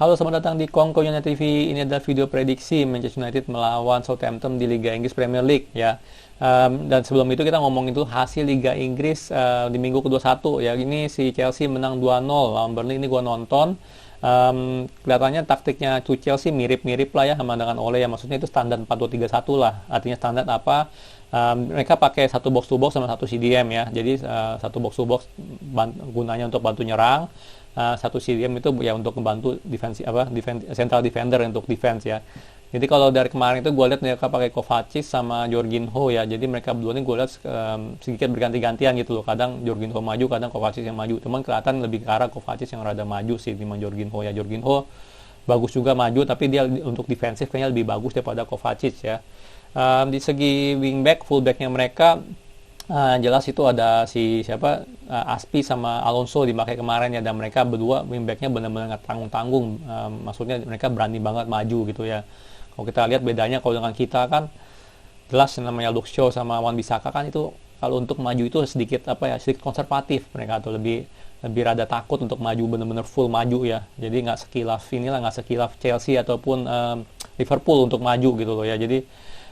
Halo, selamat datang di Kongko United TV. Ini adalah video prediksi Manchester United melawan Southampton di Liga Inggris Premier League ya. Dan sebelum itu kita ngomong itu hasil Liga Inggris di minggu ke-21 ya. Ini si Chelsea menang 2-0 lawan Burnley. Ini gua nonton. Kelihatannya taktiknya Tuchel sih mirip-mirip lah ya sama dengan Ole ya. Maksudnya itu standar 4-2-3-1 lah. Artinya standar apa? Mereka pakai satu box to box sama satu CDM ya. Jadi satu box to box gunanya untuk bantu nyerang. Satu CDM itu ya untuk membantu central defender untuk defense ya. Jadi kalau dari kemarin itu gue lihat mereka pakai Kovacic sama Jorginho ya. Jadi mereka berdua ini gue lihat sedikit berganti-gantian gitu loh. Kadang Jorginho maju, kadang Kovacic yang maju. Cuman kelihatan lebih ke arah Kovacic yang rada maju sih dibanding Jorginho ya. Jorginho bagus juga maju, tapi dia untuk defensif kayaknya lebih bagus daripada Kovacic ya. Di segi wingback, fullbacknya mereka jelas itu ada si siapa Aspi sama Alonso dipakai kemarin ya, dan mereka berdua wingbacknya benar-benar nggak tanggung-tanggung. Maksudnya mereka berani banget maju gitu ya. Kalau kita lihat bedanya kalau dengan kita kan jelas yang namanya Luke Shaw sama Wan-Bissaka kan itu kalau untuk maju itu sedikit sedikit konservatif, mereka tuh lebih rada takut untuk maju benar-benar full maju ya. Jadi nggak sekilaf Chelsea ataupun Liverpool untuk maju gitu loh ya. Jadi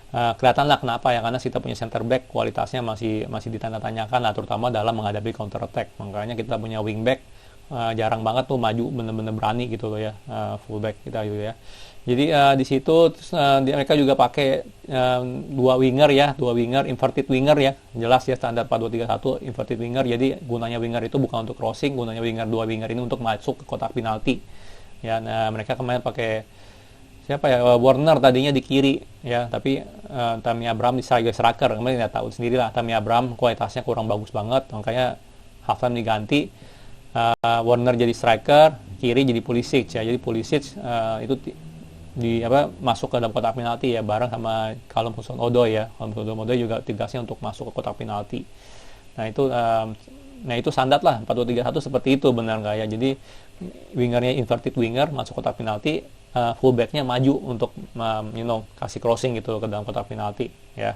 kelihatan lah kenapa ya, karena kita punya center back kualitasnya masih ditanda-tanyakan lah, terutama dalam menghadapi counter attack. Makanya kita punya wing back jarang banget tuh maju bener-bener berani gitu loh ya, full back kita gitu ya. Jadi di situ terus, mereka juga pakai dua winger inverted winger ya, jelas ya standar 4-2-3-1 inverted winger. Jadi gunanya winger itu bukan untuk crossing, gunanya dua winger ini untuk masuk ke kotak penalti ya. Nah, mereka kemarin pakai Warner tadinya di kiri ya, tapi Tammy Abraham di striker. Kemarin nggak tahu sendiri lah, Tammy Abraham kualitasnya kurang bagus banget, makanya halftime diganti, Warner jadi striker, kiri jadi Pulisic ya. Jadi Pulisic itu masuk ke dalam kotak penalti ya, bareng sama Callum Hudson-Odoi ya. Callum Hudson-Odoi juga tugasnya untuk masuk ke kotak penalti. Nah itu standar lah 4-2-3-1 seperti itu, benar nggak ya. Jadi wingernya inverted winger masuk kotak penalti, fullbacknya maju untuk kasih crossing gitu ke dalam kotak penalti ya.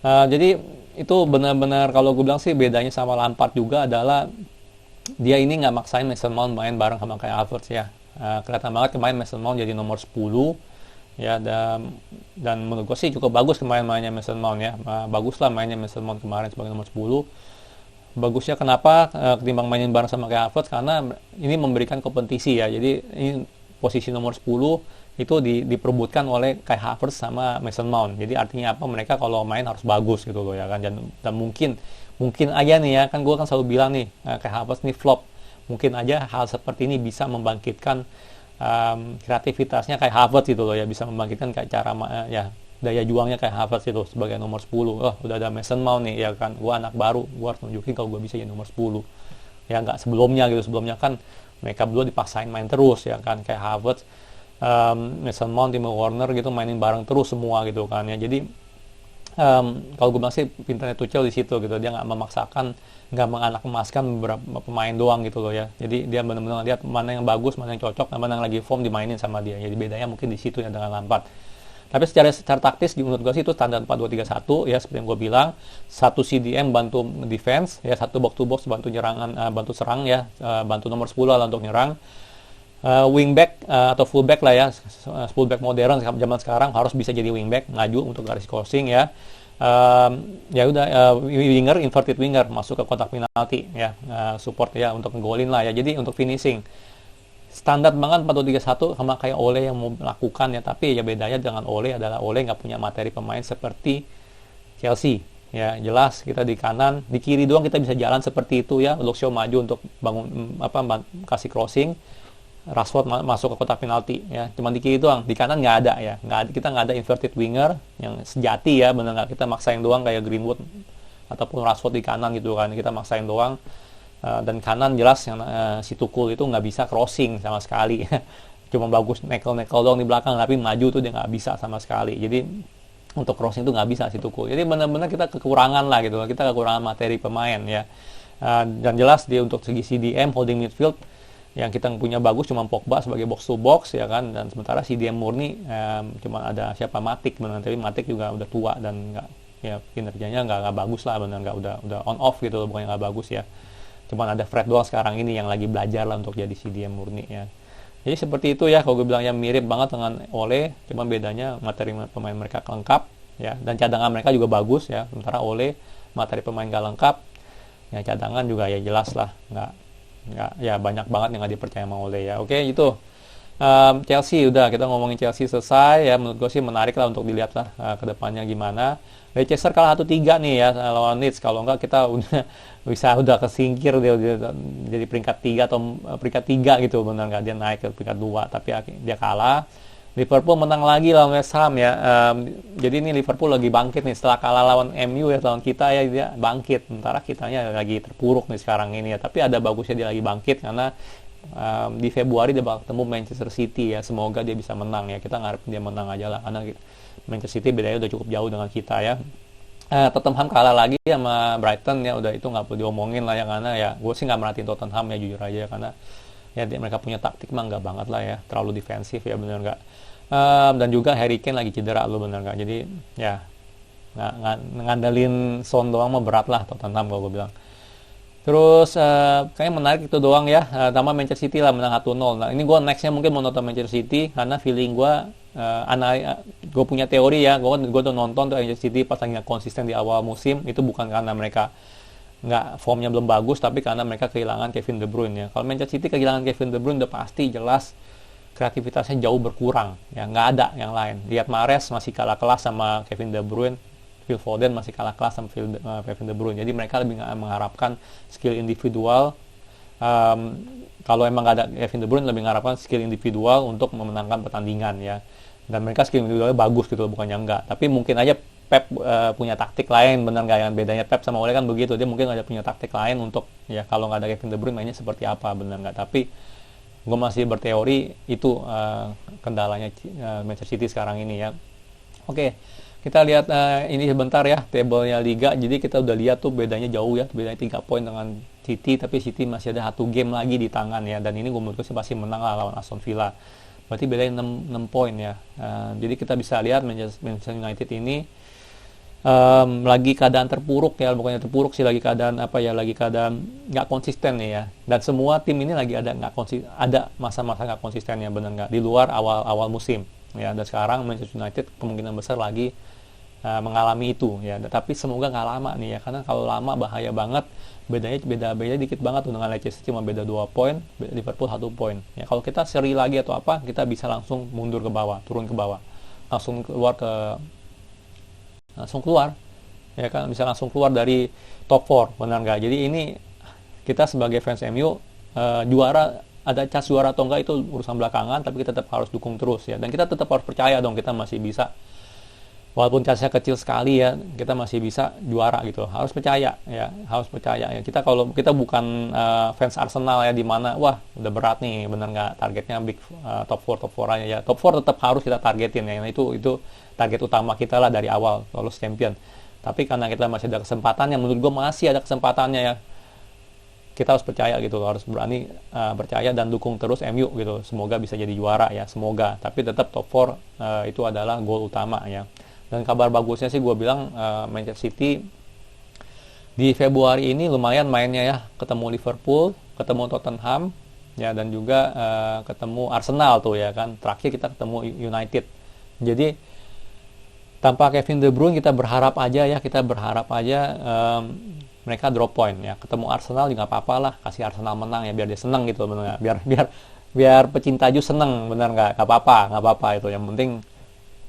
Jadi itu benar-benar kalau gue bilang sih bedanya sama Lampard juga adalah dia ini nggak maksain Mason Mount main bareng sama kayak Havertz ya. Kelihatan banget kemarin Mason Mount jadi nomor 10 ya, dan menurut gue sih cukup bagus kemarin mainnya Mason Mount ya. Bagus lah mainnya Mason Mount kemarin sebagai nomor 10. Bagusnya kenapa ketimbang mainin bareng sama kayak Havertz, karena ini memberikan kompetisi ya. Jadi ini posisi nomor 10 itu diperebutkan oleh Kai Havertz sama Mason Mount. Jadi artinya apa, mereka kalau main harus bagus gitu loh ya kan. Dan mungkin aja nih ya, kan gue kan selalu bilang nih, Kai Havertz nih flop. Mungkin aja hal seperti ini bisa membangkitkan kreativitasnya Kai Havertz gitu loh ya, bisa membangkitkan kayak cara daya juangnya kayak Havertz itu sebagai nomor 10. Udah ada Mason Mount nih ya kan, gue anak baru, gue harus nunjukin kalau gue bisa jadi nomor 10 ya. Nggak sebelumnya kan mereka berdua dipaksain main terus ya kan, kayak Havertz, Mason Mount, Timo Werner gitu mainin bareng terus semua gitu kan ya. Jadi kalau gue bilang sih pintarnya Tuchel di situ gitu, dia nggak memaksakan, nggak menganak emaskan beberapa pemain doang gitu loh ya. Jadi dia benar-benar lihat mana yang bagus, mana yang cocok, mana yang lagi form dimainin sama dia. Jadi bedanya mungkin di situ ya dengan Lampard. Tapi secara taktis menurut gue sih itu standar 4-2-3-1 ya, seperti yang gue bilang, satu CDM bantu defense ya, satu box to box bantu bantu serang ya, bantu nomor 10 lah untuk nyerang. Wingback atau fullback lah ya, fullback modern zaman sekarang harus bisa jadi wingback, ngaju untuk garis crossing ya. Winger inverted winger masuk ke kotak penalti ya, support ya untuk ngegolin lah ya. Jadi untuk finishing standar banget 4-2-3-1 sama kayak Ole yang mau melakukan ya. Tapi ya bedanya dengan Ole adalah Ole nggak punya materi pemain seperti Chelsea ya. Jelas kita di kanan, di kiri doang kita bisa jalan seperti itu ya. Luke Shaw maju untuk kasih crossing, Rashford masuk ke kotak penalti ya. Cuma di kiri doang, di kanan nggak ada ya. Kita nggak ada inverted winger yang sejati ya, bener nggak. Kita maksain doang kayak Greenwood ataupun Rashford di kanan gitu kan, kita maksain doang. Dan kanan jelas yang si Tuchel itu nggak bisa crossing sama sekali. Cuma bagus nekel doang di belakang, tapi maju tuh dia nggak bisa sama sekali. Jadi untuk crossing tuh nggak bisa si Tuchel. Jadi benar-benar kita kekurangan lah gitu, kita kekurangan materi pemain ya. Dan jelas dia untuk segi CDM holding midfield yang kita punya bagus cuma Pogba sebagai box to box ya kan, dan sementara CDM murni cuma ada Matic, benar, tapi Matic juga udah tua dan nggak ya, kinerjanya nggak bagus lah, benar, nggak udah on off gitu, bukannya nggak bagus ya. Cuman ada Fred doang sekarang ini yang lagi belajar lah untuk jadi CDM murni ya. Jadi seperti itu ya, kalau gue bilang ya mirip banget dengan Ole, cuma bedanya materi pemain mereka lengkap ya, dan cadangan mereka juga bagus ya. Sementara Ole materi pemain gak lengkap, ya cadangan juga ya jelas lah, nggak ya banyak banget yang nggak dipercaya sama Ole ya. Oke itu. Chelsea udah, kita ngomongin Chelsea selesai ya, menurut gue sih menarik lah untuk dilihat lah ke depannya gimana. Leicester kalah 1-3 nih ya lawan Leeds, kalau enggak kita udah kesingkir dia jadi peringkat 3 atau peringkat 3 gitu, benar nggak, dia naik ke peringkat 2 tapi dia kalah. Liverpool menang lagi lawan West Ham ya. Jadi ini Liverpool lagi bangkit nih setelah kalah lawan MU ya, lawan kita ya, dia bangkit. Sementara kitanya lagi terpuruk nih sekarang ini ya. Tapi ada bagusnya dia lagi bangkit karena di Februari dia bakal ketemu Manchester City ya. Semoga dia bisa menang ya. Kita ngarepin dia menang aja lah karena Manchester City bedanya udah cukup jauh dengan kita ya. Tottenham kalah lagi sama Brighton ya, udah itu nggak perlu diomongin lah ya, karena ya gue sih nggak merhatiin Tottenham ya jujur aja, karena ya mereka punya taktik mah nggak banget lah ya, terlalu defensif ya, bener nggak. Dan juga Harry Kane lagi cedera lo, bener nggak, jadi ya ngandelin Son doang mah berat lah Tottenham kalau gue bilang. Terus kayaknya menarik itu doang ya, tambah Manchester City lah menang 1-0. Nah ini gue nextnya mungkin mau nonton Manchester City karena feeling gue, gue punya teori ya, gue udah nonton tuh Manchester City pas lagi nggak konsisten di awal musim, itu bukan karena mereka nggak formnya belum bagus, tapi karena mereka kehilangan Kevin De Bruyne ya. Kalau Manchester City kehilangan Kevin De Bruyne udah pasti jelas kreativitasnya jauh berkurang ya, nggak ada yang lain. Lihat Mahrez masih kalah kelas sama Kevin De Bruyne, Phil Foden masih kalah kelas sama Kevin De Bruyne. Jadi mereka lebih mengharapkan skill individual. Kalau emang nggak ada Kevin De Bruyne, lebih mengharapkan skill individual untuk memenangkan pertandingan ya. Dan mereka skill individualnya bagus gitu, bukannya enggak. Tapi mungkin aja Pep punya taktik lain, benar nggak, yang bedanya Pep sama Ole kan begitu, dia mungkin ada punya taktik lain untuk ya kalau nggak ada Kevin De Bruyne mainnya seperti apa, benar nggak. Tapi gue masih berteori itu kendalanya Manchester City sekarang ini ya. Oke, kita lihat ini sebentar ya tabelnya Liga. Jadi kita udah lihat tuh bedanya jauh ya, bedanya 3 poin dengan City, tapi City masih ada 1 game lagi di tangan ya, dan ini gue menurut gue sih pasti menang lah lawan Aston Villa, berarti bedanya 6 poin ya. Jadi kita bisa lihat Manchester United ini lagi keadaan terpuruk ya, bukannya terpuruk sih, lagi keadaan apa ya, lagi keadaan nggak konsisten nih ya. Dan semua tim ini lagi ada nggak konsisten, ada masa-masa nggak konsistennya, benar nggak, di luar awal musim ya. Dan sekarang Manchester United kemungkinan besar lagi mengalami itu ya. Tapi semoga nggak lama nih ya, karena kalau lama bahaya banget. Beda dikit banget tuh dengan Leicester, cuma beda 2 poin, Liverpool 1 poin ya. Kalau kita seri lagi atau apa, kita bisa langsung mundur ke bawah, turun ke bawah, langsung keluar ya kan, bisa langsung keluar dari top 4, benar nggak. Jadi ini kita sebagai fans MU, juara, ada chance juara atau enggak itu urusan belakangan, tapi kita tetap harus dukung terus ya, dan kita tetap harus percaya dong, kita masih bisa, walaupun chance-nya kecil sekali ya, kita masih bisa juara gitu, harus percaya ya, harus percaya ya. Kalau kita bukan fans Arsenal ya, di mana wah udah berat nih, benar nggak, targetnya big top 4 aja ya. Top 4 tetap harus kita targetin ya, itu target utama kita lah dari awal, lolos champion. Tapi karena kita masih ada kesempatannya, menurut gue masih ada kesempatannya ya, kita harus percaya gitu, harus berani percaya dan dukung terus MU gitu, semoga bisa jadi juara ya, semoga. Tapi tetap top 4 itu adalah goal utama ya. Dan kabar bagusnya sih gue bilang, Manchester City di Februari ini lumayan mainnya ya, ketemu Liverpool, ketemu Tottenham ya, dan juga ketemu Arsenal tuh ya kan, terakhir kita ketemu United. Jadi tanpa Kevin De Bruyne kita berharap aja mereka drop point ya. Ketemu Arsenal juga nggak apa-apa lah, kasih Arsenal menang ya, biar dia seneng gitu, bener gak? biar pecinta Ju seneng, bener nggak apa-apa itu, yang penting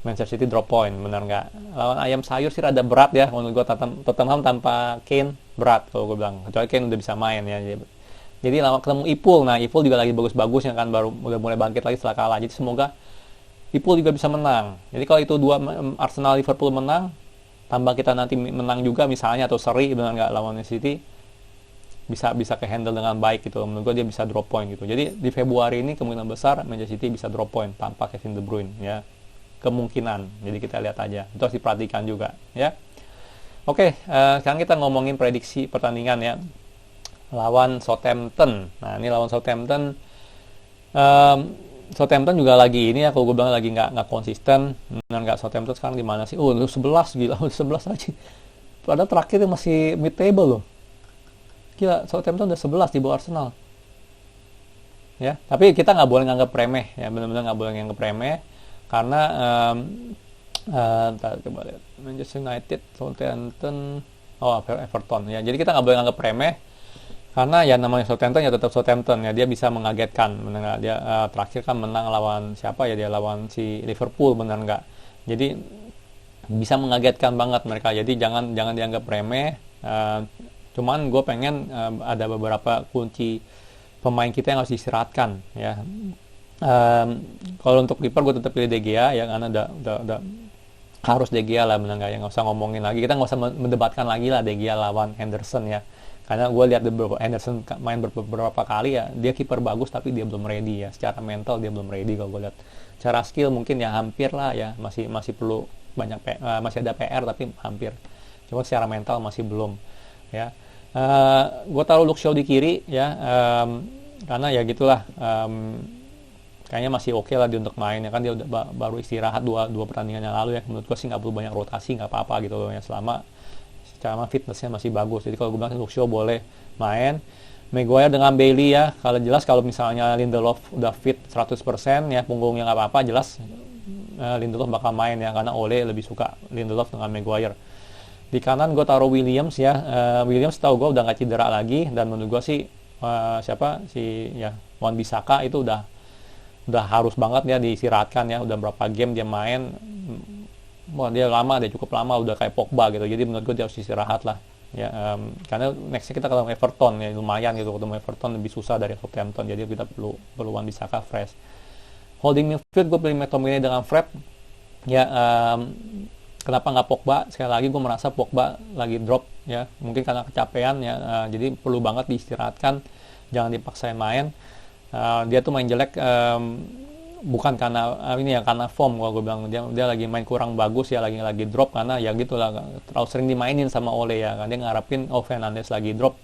Manchester City drop point, bener nggak. Lawan ayam sayur sih rada berat ya menurut gue, Tottenham tanpa Kane berat kalau gue bilang, kecuali Kane udah bisa main ya. Jadi lawan ketemu Ipul, nah Ipul juga lagi bagus-bagusnya kan, baru udah mulai bangkit lagi setelah kalah, jadi semoga Liverpool juga bisa menang. Jadi kalau itu Arsenal Liverpool menang, tambah kita nanti menang juga misalnya, atau seri benar nggak lawan City, bisa ke handle dengan baik gitu. Menurut gue dia bisa drop point gitu. Jadi di Februari ini kemungkinan besar Manchester City bisa drop point tanpa Kevin De Bruyne ya. Kemungkinan. Jadi kita lihat aja. Itu harus diperhatikan juga ya. Oke, sekarang kita ngomongin prediksi pertandingan ya. Lawan Southampton. Nah, ini lawan Southampton. Southampton juga lagi ini ya, kalau gue bilang lagi nggak konsisten. Benar nggak, Southampton sekarang di mana sih? 11 gila, 11 aja. Padahal terakhir masih mid table loh. Gila, Southampton udah 11 di bawah Arsenal. ya. Tapi kita nggak boleh nganggap remeh, ya, benar-benar nggak boleh nganggap remeh, karena ntar coba lihat, Manchester United, Southampton, Everton, ya. Jadi kita nggak boleh nganggap remeh, karena ya namanya Southampton ya tetap Southampton, ya, dia bisa mengagetkan, benar nggak? Dia terakhir kan menang lawan siapa ya, dia lawan si Liverpool, benar nggak? Jadi bisa mengagetkan banget mereka, jadi jangan dianggap remeh. Cuman gue pengen ada beberapa kunci pemain kita yang harus diistirahatkan, ya. Kalau untuk kiper gue tetap pilih De Gea, ya, karena udah harus De Gea lah, benar nggak? Ya, nggak usah ngomongin lagi, kita nggak usah mendebatkan lagi lah De Gea lawan Henderson, ya, karena gue lihat Henderson main beberapa kali, ya, dia kiper bagus tapi dia belum ready, ya, secara mental dia belum ready. Kalau gue lihat secara skill mungkin ya hampir lah, ya, masih perlu banyak masih ada PR, tapi hampir, cuma secara mental masih belum, ya. Gue taruh Luke Shaw di kiri, ya, karena ya gitulah, kayaknya masih oke lah dia untuk main, ya kan, dia udah baru istirahat dua pertandingan yang lalu, ya. Menurut gue sih nggak perlu banyak rotasi, nggak apa-apa gitu loh, ya, selama fitnessnya masih bagus. Jadi kalau gue bilang Luke Shaw boleh main. Maguire dengan Bailey, ya, kalau jelas kalau misalnya Lindelof udah fit 100%, ya, punggungnya nggak apa-apa, jelas Lindelof bakal main, ya, karena Ole lebih suka Lindelof dengan Maguire. Di kanan gue taruh Williams, ya. Williams tahu gue udah nggak cedera lagi, dan menurut gue sih Wan-Bissaka itu udah harus banget ya diistirahatkan, ya. Udah berapa game dia main, dia cukup lama, udah kayak Pogba gitu. Jadi menurut gue dia harus istirahat lah, ya. Karena nextnya kita ketemu Everton, ya, lumayan gitu, ketemu Everton lebih susah dari Southampton, jadi kita perlu Wan-Bissaka fresh. Holding midfield gue pilih McTominay dengan Fred, ya. Kenapa nggak Pogba? Sekali lagi gue merasa Pogba lagi drop, ya, mungkin karena kecapean, ya. Jadi perlu banget diistirahatkan, jangan dipaksain main. Dia tuh main jelek, bukan karena karena form. Kalau gue bilang dia lagi main kurang bagus, ya, lagi drop, karena ya gitulah, terlalu sering dimainin sama Ole, ya kan. Dia ngarepin Fernandes lagi drop,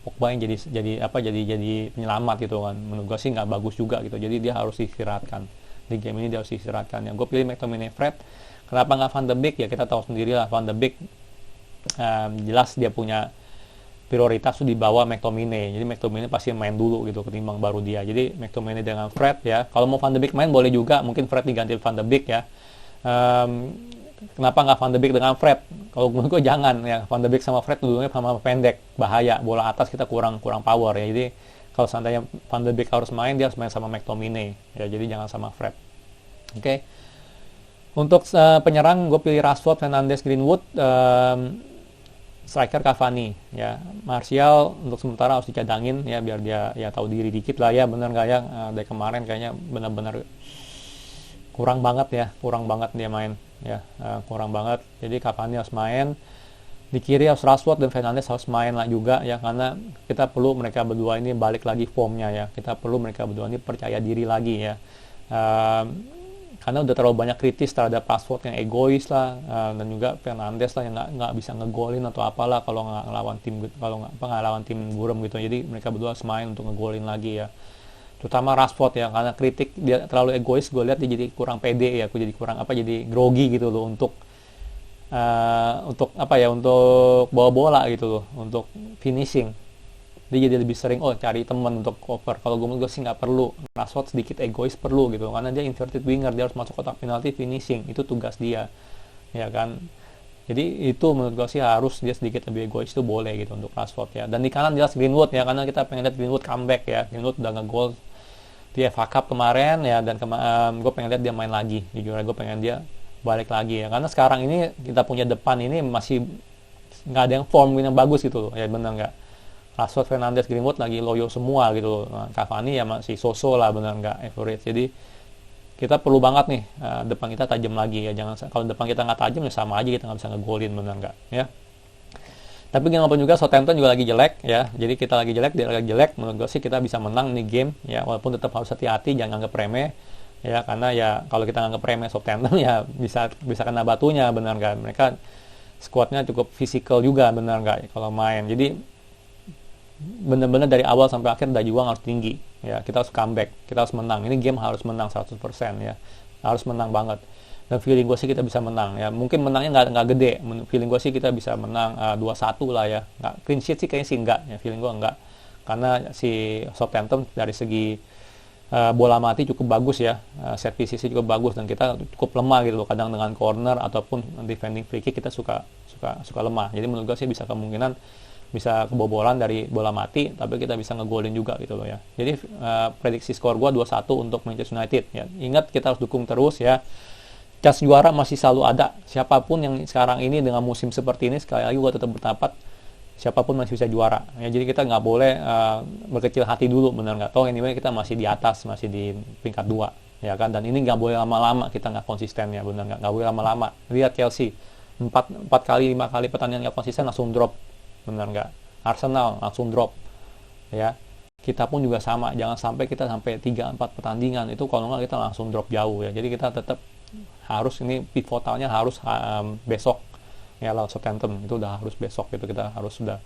Pogba yang jadi penyelamat gitu kan. Menurut gue sih nggak bagus juga gitu. Jadi dia harus istirahatkan. Di game ini dia harus istirahatkan. Yang gue pilih McTominay, Fred. Kenapa nggak Van de Beek? Ya kita tahu sendiri lah, Van de Beek jelas dia punya prioritas tuh di bawah McTominay. Jadi McTominay pasti main dulu gitu ketimbang baru dia. Jadi McTominay dengan Fred, ya. Kalau mau Van de Beek main boleh juga, mungkin Fred diganti Van de Beek, ya. Kenapa nggak Van de Beek dengan Fred? Kalau menurut gue jangan, ya. Van de Beek sama Fred dulunya sama pendek, bahaya. Bola atas kita kurang power, ya. Jadi kalau seandainya Van de Beek harus main, dia harus main sama McTominay, ya. Jadi jangan sama Fred. Oke. Untuk penyerang gue pilih Rashford, Fernandes, Greenwood. Striker Cavani, ya. Martial untuk sementara harus dicadangin, ya, biar dia ya tahu diri dikit lah, ya. Bener nggak, ya, dari kemarin kayaknya benar-benar kurang banget dia main, ya. Kurang banget. Jadi Cavani harus main. Di kiri harus Rashford dan Fernandes harus main lah juga, ya, karena kita perlu mereka berdua ini balik lagi formnya, ya. Kita perlu mereka berdua ini percaya diri lagi, ya. Karena udah terlalu banyak kritis terhadap Rashford yang egois lah, dan juga Fernandes lah yang nggak bisa ngegolin atau apalah kalau nggak ngelawan tim buram gitu. Jadi mereka berdua harus main untuk ngegolin lagi, ya. Terutama Rashford, ya, karena kritik dia terlalu egois. Gue lihat dia jadi kurang pede, ya. Jadi kurang jadi grogi gitu loh untuk bawa bola gitu loh, untuk finishing. Dia jadi lebih sering cari teman untuk cover. Kalau gue sih nggak perlu. Rashford sedikit egois perlu gitu, karena dia inverted winger, dia harus masuk kotak penalti finishing, itu tugas dia, ya kan. Jadi itu menurut gue sih harus dia sedikit lebih egois, itu boleh gitu untuk Rashford, ya. Dan di kanan jelas Greenwood, ya, karena kita pengen lihat Greenwood comeback, ya. Greenwood udah nge-goal di FA Cup kemarin, ya, dan gue pengen lihat dia main lagi. Jujur gue pengen dia balik lagi, ya, karena sekarang ini kita punya depan ini masih nggak ada yang form yang bagus gitu loh, ya. Bener nggak? Rashford, Fernandes, Greenwood lagi loyo semua gitu. Nah, Cavani ya masih so-so lah, benar nggak average. Jadi kita perlu banget nih, depan kita tajam lagi, ya. Jangan, kalau depan kita nggak tajam ya sama aja kita nggak bisa ngegolin, benar nggak, ya. Tapi gimana juga Southampton juga lagi jelek, ya. Jadi kita lagi jelek, dia lagi jelek. Menurut gue sih kita bisa menang nih game, ya. Walaupun tetap harus hati-hati, jangan anggap remeh, ya. Karena ya kalau kita anggap remeh Southampton ya bisa kena batunya, benar nggak. Mereka skuadnya cukup fisikal juga, benar nggak, kalau main. Jadi benar-benar dari awal sampai akhir daya juang harus tinggi, ya. Kita harus comeback, kita harus menang. Ini game harus menang 100%, ya. Harus menang banget. Dan feeling gue sih kita bisa menang, ya. Mungkin menangnya nggak gede. Feeling gue sih kita bisa menang 2-1 lah, ya. Nggak clean sheet sih kayaknya sih nggak, ya. Feeling gue nggak. Karena si Southampton dari segi bola mati cukup bagus ya, set piece cukup bagus, dan kita cukup lemah gitu loh, kadang dengan corner ataupun defending free kick kita suka lemah. Jadi menurut gue sih bisa kemungkinan bisa kebobolan dari bola mati, tapi kita bisa ngegolin juga gitu loh ya. Jadi prediksi skor gue 2-1 untuk Manchester United ya. Ingat, kita harus dukung terus ya. Chance juara masih selalu ada. Siapapun yang sekarang ini dengan musim seperti ini, sekali lagi gue tetap berpendapat siapapun masih bisa juara ya. Jadi kita nggak boleh berkecil hati dulu, benar nggak? Toh anyway kita masih di atas, masih di peringkat 2 ya kan, dan ini nggak boleh lama-lama kita nggak konsisten ya, benar nggak boleh lama-lama. Lihat Chelsea 4 kali 5 kali pertandingan nggak konsisten langsung drop, benar nggak? Arsenal langsung drop ya. Kita pun juga sama, jangan sampai kita sampai 3-4 pertandingan itu kalau nggak kita langsung drop jauh ya. Jadi kita tetap harus, ini pivotalnya harus besok ya lawan Southampton, itu udah harus besok gitu, kita harus sudah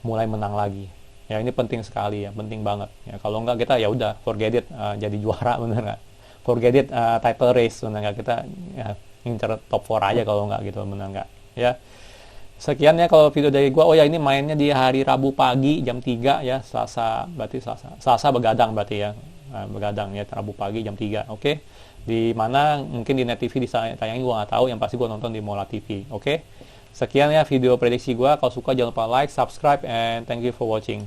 mulai menang lagi ya. Ini penting sekali ya, penting banget ya. Kalau enggak kita ya udah forget it, jadi juara, bener nggak? Forget it, title race, bener nggak? Kita ya, ngincer top 4 aja kalau enggak gitu, bener nggak ya. Sekian ya kalau video dari gua. Oh ya, ini mainnya di hari Rabu pagi jam 3 ya, Selasa begadang berarti ya, begadang ya, Rabu pagi jam 3. Oke. Di mana mungkin di Net TV ditayangin gue nggak tahu, yang pasti gue nonton di Mola TV. Oke, sekian ya video prediksi gue. Kalau suka jangan lupa like, subscribe, and thank you for watching.